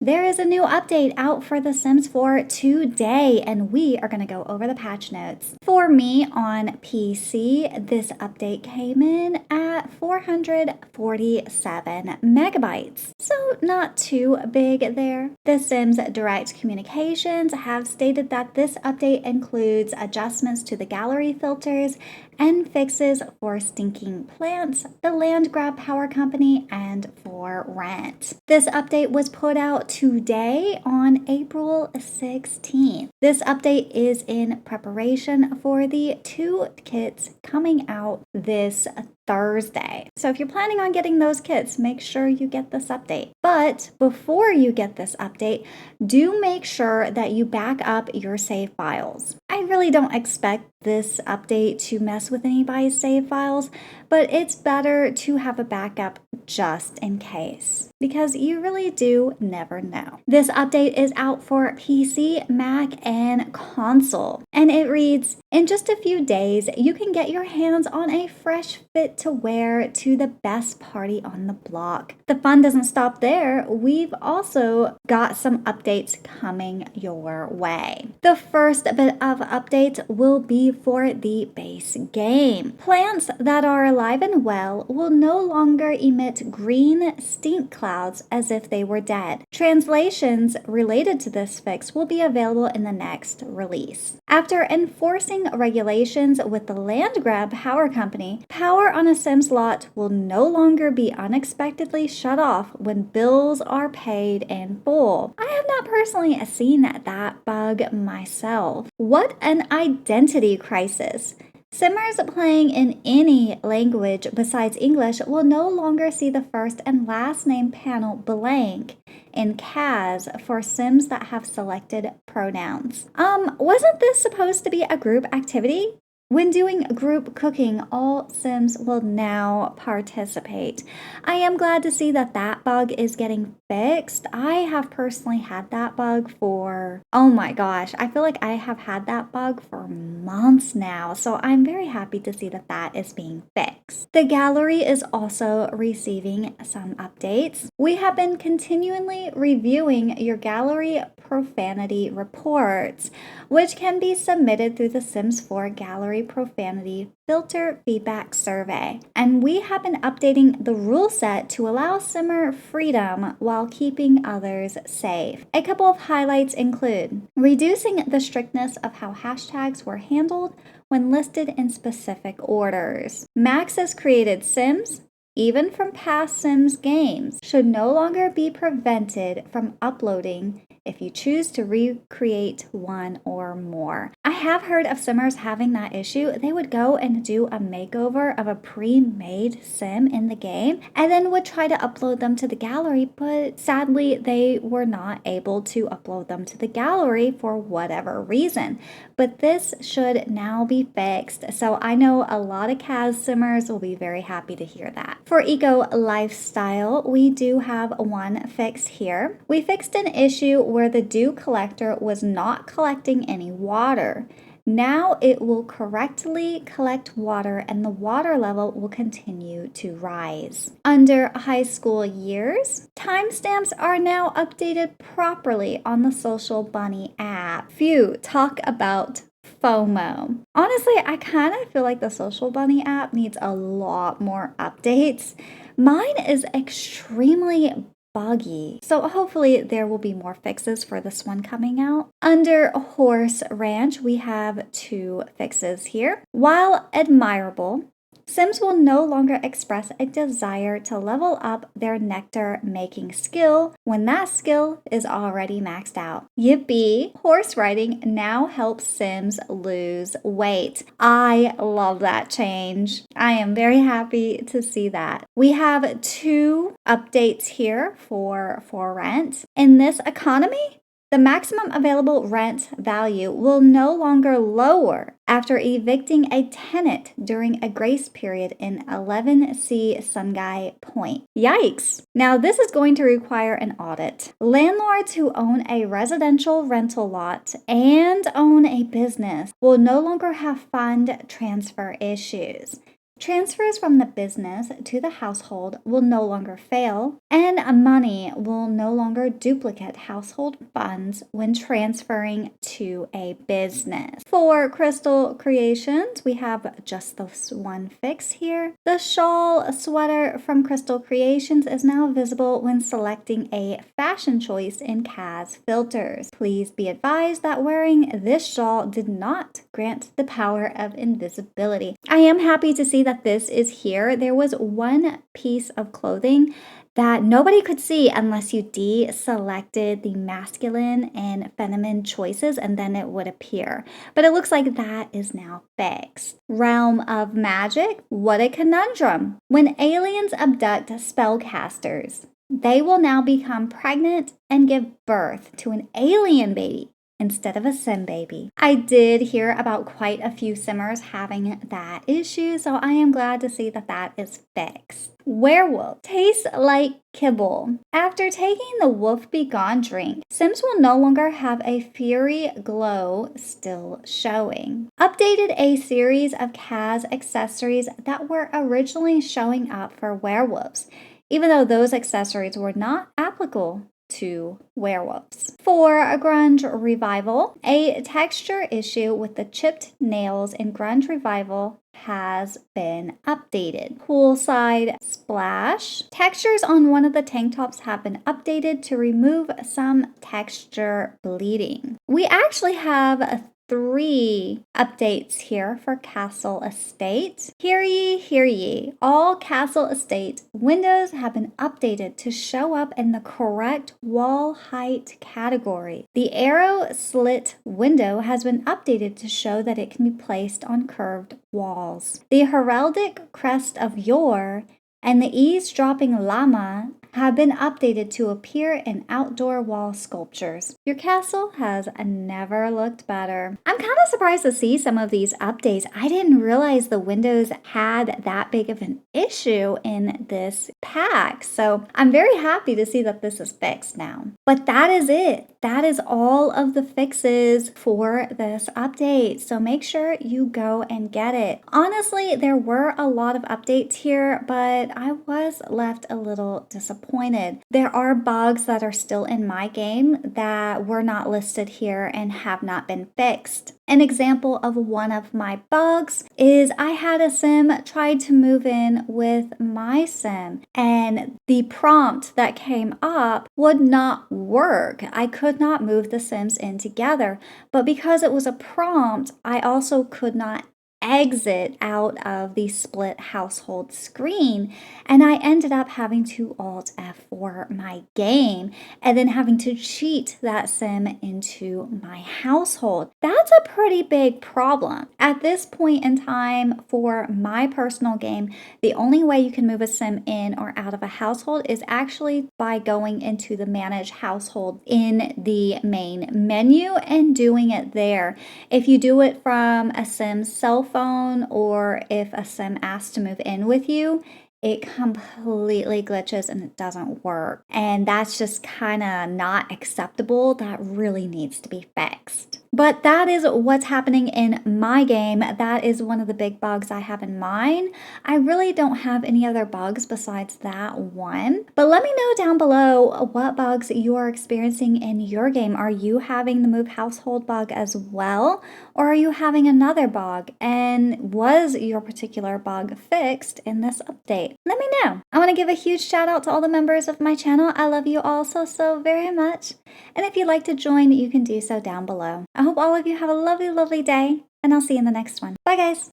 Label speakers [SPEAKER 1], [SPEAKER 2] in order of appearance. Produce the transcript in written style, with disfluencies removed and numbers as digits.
[SPEAKER 1] There is a new update out for The Sims 4 today, and we are going to go over the patch notes. For me on PC, this update came in at 447 megabytes, so not too big there. The Sims Direct Communications have stated that this update includes adjustments to the gallery filters and fixes for stinking plants, the land grab power company, and for rent. This update was put out today on April 16th. This update is in preparation for the 2 kits coming out this Thursday. So if you're planning on getting those kits, make sure you get this update. But before you get this update, do make sure that you back up your save files. I really don't expect this update to mess with anybody's save files, but it's better to have a backup just in case, because you really do never know. This update is out for PC, Mac, and console, and it reads, in just a few days, you can get your hands on a fresh fit to wear to the best party on the block. The fun doesn't stop there. We've also got some updates coming your way. The first bit of updates will be for the base game. Plants that are alive and well will no longer emit green stink clouds as if they were dead. Translations related to this fix will be available in the next release. After enforcing regulations with the land grab power company, power on a Sims lot will no longer be unexpectedly shut off when bills are paid in full. I have not personally seen that bug myself. What an identity crisis! Simmers playing in any language besides English will no longer see the first and last name panel blank in CAS for Sims that have selected pronouns. Wasn't this supposed to be a group activity? When doing group cooking, all Sims will now participate. I am glad to see that bug is getting fixed. I have personally had that bug for, oh my gosh, I feel like I have had that bug for months now. So I'm very happy to see that is being fixed. The gallery is also receiving some updates. We have been continually reviewing your gallery profanity reports, which can be submitted through the Sims 4 Gallery Profanity Filter Feedback Survey. And we have been updating the rule set to allow Simmer freedom while keeping others safe. A couple of highlights include reducing the strictness of how hashtags were handled when listed in specific orders. Max has created Sims, even from past Sims games, should no longer be prevented from uploading if you choose to recreate one or more. I have heard of Simmers having that issue. They would go and do a makeover of a pre-made Sim in the game and then would try to upload them to the gallery, but sadly they were not able to upload them to the gallery for whatever reason. But this should now be fixed, so I know a lot of CAS Simmers will be very happy to hear that. For Eco Lifestyle, we do have one fix here. We fixed an issue where the dew collector was not collecting any water. Now it will correctly collect water and the water level will continue to rise. Under high school years, timestamps are now updated properly on the Social Bunny app. Phew, talk about FOMO. Honestly, I kind of feel like the Social Bunny app needs a lot more updates. Mine is extremely buggy, so hopefully there will be more fixes for this one coming out. Under Horse Ranch, we have 2 fixes here. While admirable, Sims will no longer express a desire to level up their nectar making skill when that skill is already maxed out. Yippee! Horse riding now helps Sims lose weight. I love that change. I am very happy to see that. We have 2 updates here for rent. In this economy, the maximum available rent value will no longer lower after evicting a tenant during a grace period in 11C Sungai Point. Yikes! Now this is going to require an audit. Landlords who own a residential rental lot and own a business will no longer have fund transfer issues. Transfers from the business to the household will no longer fail, And money will no longer duplicate household funds when transferring to a business. For Crystal Creations, we have just this one fix here. The shawl sweater from Crystal Creations is now visible when selecting a fashion choice in Kaz filters. Please be advised that wearing this shawl did not grant the power of invisibility. I am happy to see that this is here. There was one piece of clothing that nobody could see unless you deselected the masculine and feminine choices, and then it would appear. But it looks like that is now fixed. Realm of Magic, what a conundrum. When aliens abduct spellcasters, they will now become pregnant and give birth to an alien baby instead of a sim baby. I did hear about quite a few simmers having that issue, so I am glad to see that that is fixed. Werewolf tastes like kibble. After taking the Wolf Be Gone drink, Sims will no longer have a Fury glow still showing. Updated a series of Kaz accessories that were originally showing up for werewolves, even though those accessories were not applicable to werewolves. For a Grunge Revival, a texture issue with the chipped nails in Grunge Revival has been updated. Poolside Splash. Textures on one of the tank tops have been updated to remove some texture bleeding. We actually have 3 updates here for Castle Estate. Hear ye, hear ye. All Castle Estate windows have been updated to show up in the correct wall height category. The arrow slit window has been updated to show that it can be placed on curved walls. The heraldic crest of Yor and the eavesdropping llama have been updated to appear in outdoor wall sculptures. Your castle has never looked better. I'm kind of surprised to see some of these updates. I didn't realize the windows had that big of an issue in this pack, so I'm very happy to see that this is fixed now. But that is it. That is all of the fixes for this update, so make sure you go and get it. Honestly, there were a lot of updates here, but I was left a little disappointed. There are bugs that are still in my game that were not listed here and have not been fixed. An example of one of my bugs is I had a sim try to move in with my sim, and the prompt that came up would not work. I could not move the sims in together, but because it was a prompt, I also could not exit out of the split household screen, and I ended up having to Alt F4 my game and then having to cheat that sim into my household. That's a pretty big problem. At this point in time for my personal game, the only way you can move a sim in or out of a household is actually by going into the manage household in the main menu and doing it there. If you do it from a sim's cell phone, or if a sim asks to move in with you, it completely glitches and it doesn't work. And that's just kind of not acceptable. That really needs to be fixed. But that is what's happening in my game. That is one of the big bugs I have in mine. I really don't have any other bugs besides that one. But let me know down below what bugs you are experiencing in your game. Are you having the move household bug as well? Or are you having another bug? And was your particular bug fixed in this update? Let me know. I want to give a huge shout out to all the members of my channel. I love you all so very much. And if you'd like to join, you can do so down below. I hope all of you have a lovely day, and I'll see you in the next one. Bye, guys.